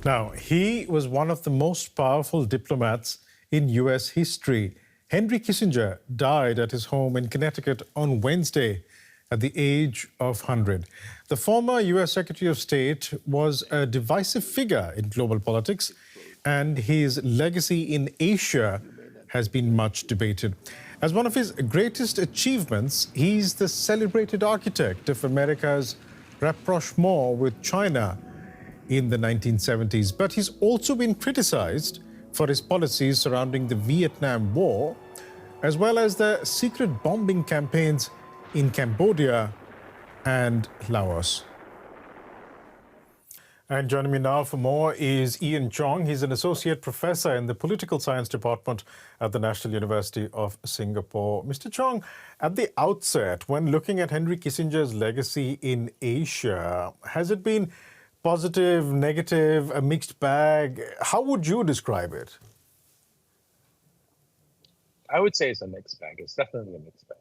Now, he was one of the most powerful diplomats in U.S. history. Henry Kissinger died at his home in Connecticut on Wednesday at the age of 100. The former U.S. Secretary of State was a divisive figure in global politics, and his legacy in Asia has been much debated. As one of his greatest achievements, he's the celebrated architect of America's rapprochement with China in the 1970s. But he's also been criticized for his policies surrounding the Vietnam War, as well as the secret bombing campaigns in Cambodia and Laos. And joining me now for more is Ian Chong. He's an associate professor in the political science department at the National University of Singapore. Mr. Chong, at the outset, when looking at Henry Kissinger's legacy in Asia, has it been positive, negative, a mixed bag? How would you describe it? I would say it's a mixed bag. It's definitely a mixed bag.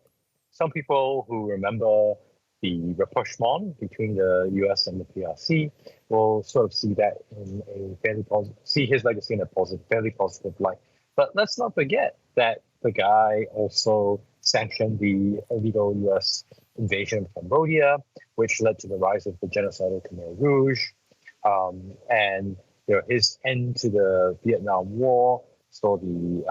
Some people who remember the rapprochement between the US and the PRC will sort of see that in a fairly positive, see his legacy in a positive, fairly positive light. But let's not forget that the guy also sanctioned the illegal US invasion of Cambodia, which led to the rise of the genocidal Khmer Rouge, and his end to the Vietnam War, saw the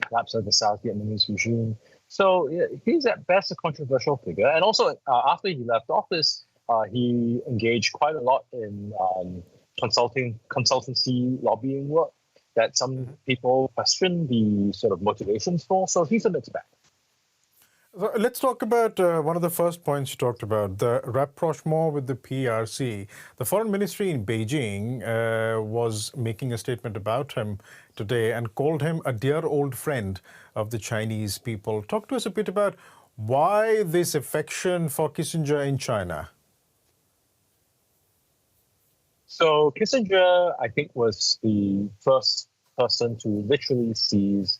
collapse of the South Vietnamese regime. So he's at best a controversial figure. And also, after he left office, he engaged quite a lot in consultancy lobbying work that some people question the sort of motivations for. So he's a mixed bag. So let's talk about one of the first points you talked about, the rapprochement with the PRC. The foreign ministry in Beijing was making a statement about him today and called him a dear old friend of the Chinese people. Talk to us a bit about why this affection for Kissinger in China. So Kissinger, I think, was the first person to literally seize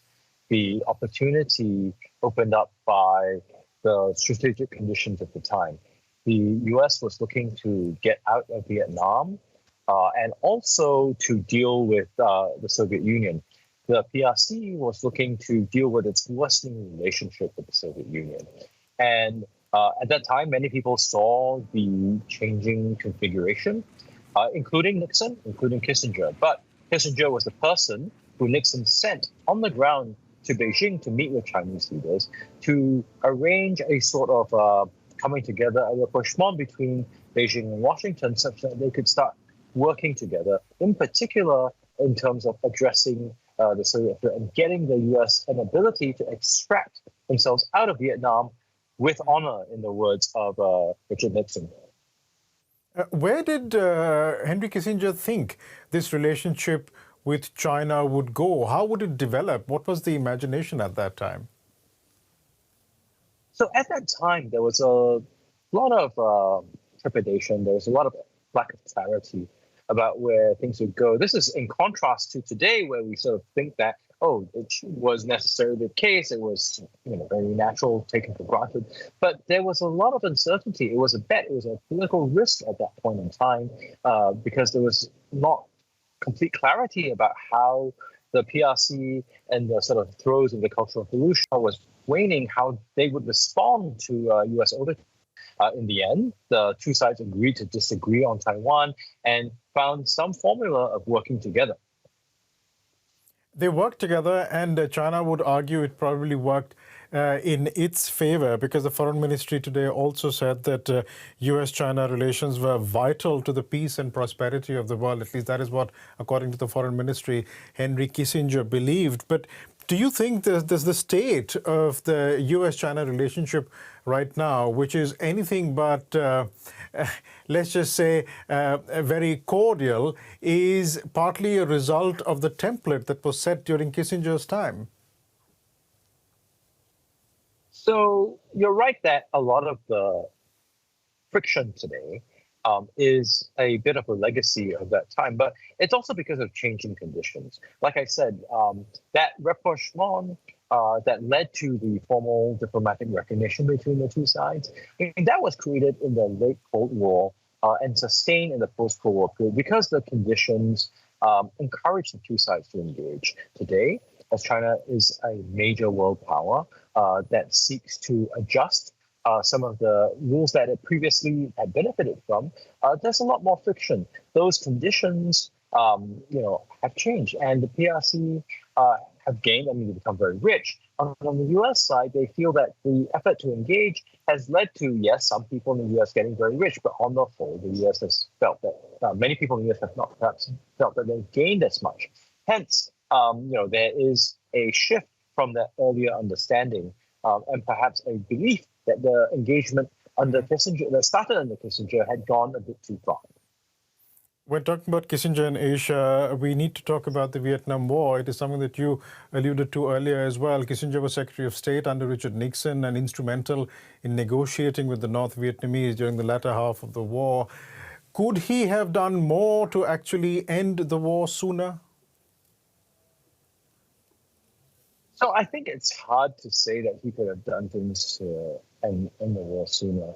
the opportunity opened up by the strategic conditions at the time. The US was looking to get out of Vietnam and also to deal with the Soviet Union. The PRC was looking to deal with its worsening relationship with the Soviet Union. And at that time, many people saw the changing configuration, including Nixon, including Kissinger. But Kissinger was the person who Nixon sent on the ground to Beijing to meet with Chinese leaders to arrange a sort of coming together, a rapprochement between Beijing and Washington, such that they could start working together, in particular in terms of addressing the Soviet threat and getting the US an ability to extract themselves out of Vietnam with honor, in the words of Richard Nixon. Where did Henry Kissinger think this relationship with China would go? How would it develop? What was the imagination at that time? So at that time, there was a lot of trepidation. There was a lot of lack of clarity about where things would go. This is in contrast to today, where we sort of think that, oh, it was necessarily the case. It was very natural, taken for granted. But there was a lot of uncertainty. It was a bet. It was a political risk at that point in time because there was not complete clarity about how the PRC and the sort of throes of the Cultural Revolution was waning, how they would respond to U.S. overture. In the end, the two sides agreed to disagree on Taiwan and found some formula of working together. They worked together, and China would argue it probably worked in its favor, because the foreign ministry today also said that U.S.-China relations were vital to the peace and prosperity of the world. At least that is what, according to the foreign ministry, Henry Kissinger believed. But do you think there's the state of the U.S.-China relationship right now, which is anything but, let's just say, very cordial, is partly a result of the template that was set during Kissinger's time? So you're right that a lot of the friction today is a bit of a legacy of that time, but it's also because of changing conditions. Like I said, that rapprochement that led to the formal diplomatic recognition between the two sides, that was created in the late Cold War and sustain in the post-Cold War period because the conditions encourage the two sides to engage. Today, as China is a major world power that seeks to adjust some of the rules that it previously had benefited from, there's a lot more friction. Those conditions, have changed, and the PRC have gained. I mean, they become very rich. On the U.S. side, they feel that the effort to engage has led to, yes, some people in the U.S. getting very rich, but on the whole, the U.S. has felt that many people in the U.S. have not perhaps felt that they've gained as much. Hence, there is a shift from that earlier understanding and perhaps a belief that the engagement under Kissinger, that started under Kissinger, had gone a bit too far. When talking about Kissinger in Asia, we need to talk about the Vietnam War. It is something that you alluded to earlier as well. Kissinger was Secretary of State under Richard Nixon and instrumental in negotiating with the North Vietnamese during the latter half of the war. Could he have done more to actually end the war sooner? So I think it's hard to say that he could have done things to end the war sooner.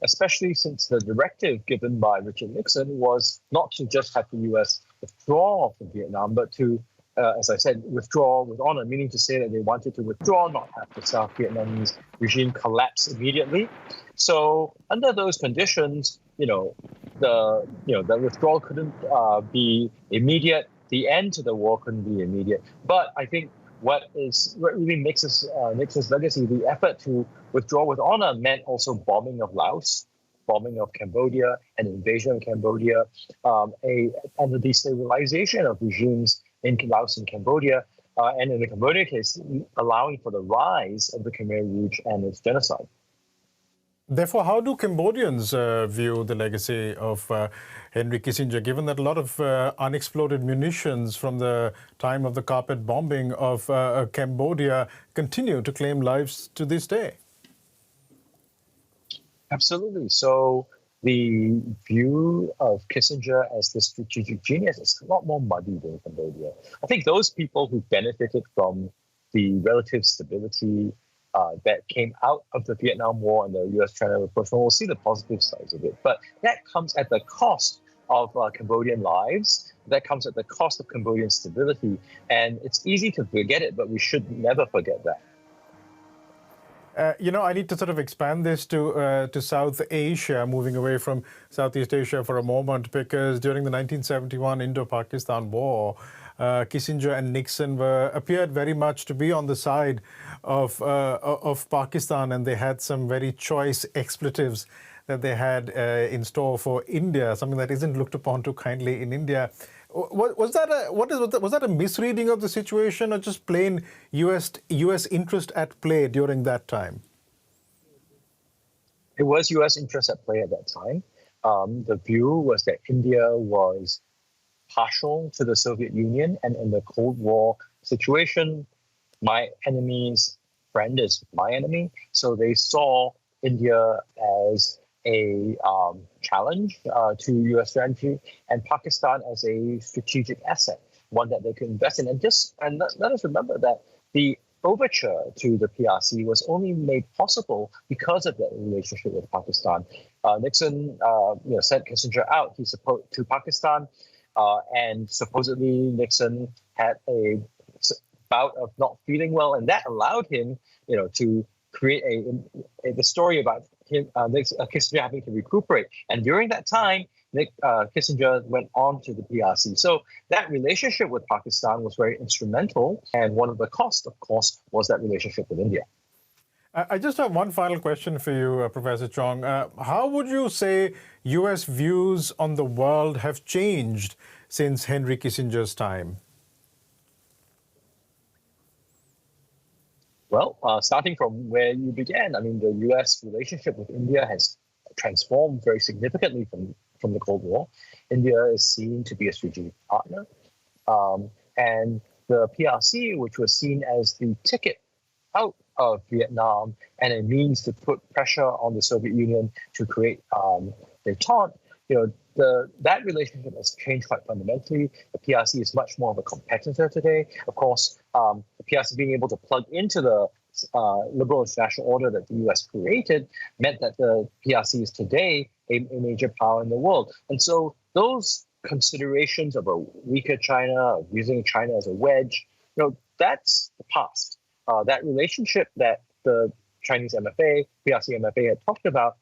Especially since the directive given by Richard Nixon was not to just have the U.S. withdraw from Vietnam, but to, as I said, withdraw with honor, meaning to say that they wanted to withdraw, not have the South Vietnamese regime collapse immediately. So under those conditions, the withdrawal couldn't be immediate. The end to the war couldn't be immediate. But I think what really makes Nixon's legacy, the effort to withdraw with honor, meant also bombing of Laos, bombing of Cambodia, and invasion of Cambodia, and the destabilization of regimes in Laos and Cambodia, and in the Cambodia case, allowing for the rise of the Khmer Rouge and its genocide. Therefore, how do Cambodians view the legacy of Henry Kissinger, given that a lot of unexploded munitions from the time of the carpet bombing of Cambodia continue to claim lives to this day? Absolutely. So the view of Kissinger as the strategic genius is a lot more muddied in Cambodia. I think those people who benefited from the relative stability that came out of the Vietnam War and the U.S.-China rapprochement will see the positive sides of it. But that comes at the cost of Cambodian lives. That comes at the cost of Cambodian stability. And it's easy to forget it, but we should never forget that. I need to sort of expand this to South Asia, moving away from Southeast Asia for a moment, because during the 1971 Indo-Pakistan War, Kissinger and Nixon appeared very much to be on the side of Pakistan, and they had some very choice expletives that they had in store for India, something that isn't looked upon too kindly in India. Was that a misreading of the situation, or just plain U.S. interest at play during that time? It was U.S. interest at play at that time. The view was that India was partial to the Soviet Union, and in the Cold War situation, my enemy's friend is my enemy. So they saw India as a challenge to U.S. strategy, and Pakistan as a strategic asset, one that they could invest in. And let us remember that the overture to the PRC was only made possible because of that relationship with Pakistan. Nixon sent Kissinger out to Pakistan, and supposedly Nixon had a bout of not feeling well, and that allowed him, to create the story about him, Kissinger having to recuperate. And during that time, Kissinger went on to the PRC. So that relationship with Pakistan was very instrumental. And one of the costs, of course, was that relationship with India. I just have one final question for you, Professor Chong. How would you say U.S. views on the world have changed since Henry Kissinger's time? Well, starting from where you began, the U.S. relationship with India has transformed very significantly from the Cold War. India is seen to be a strategic partner. And the PRC, which was seen as the ticket out of Vietnam and a means to put pressure on the Soviet Union to create détente, that relationship has changed quite fundamentally. The PRC is much more of a competitor today. Of course, the PRC being able to plug into the liberal international order that the U.S. created meant that the PRC is today a major power in the world. And so those considerations of a weaker China, of using China as a wedge, that's the past. That relationship that the Chinese MFA, PRC MFA had talked about,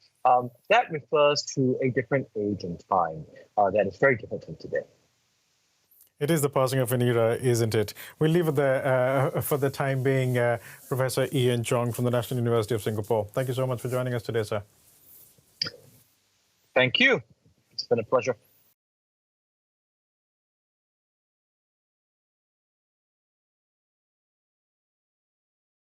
that refers to a different age and time that is very different from today. It is the passing of an era, isn't it? We'll leave it there for the time being. Professor Ian Chong from the National University of Singapore. Thank you so much for joining us today, sir. Thank you. It's been a pleasure.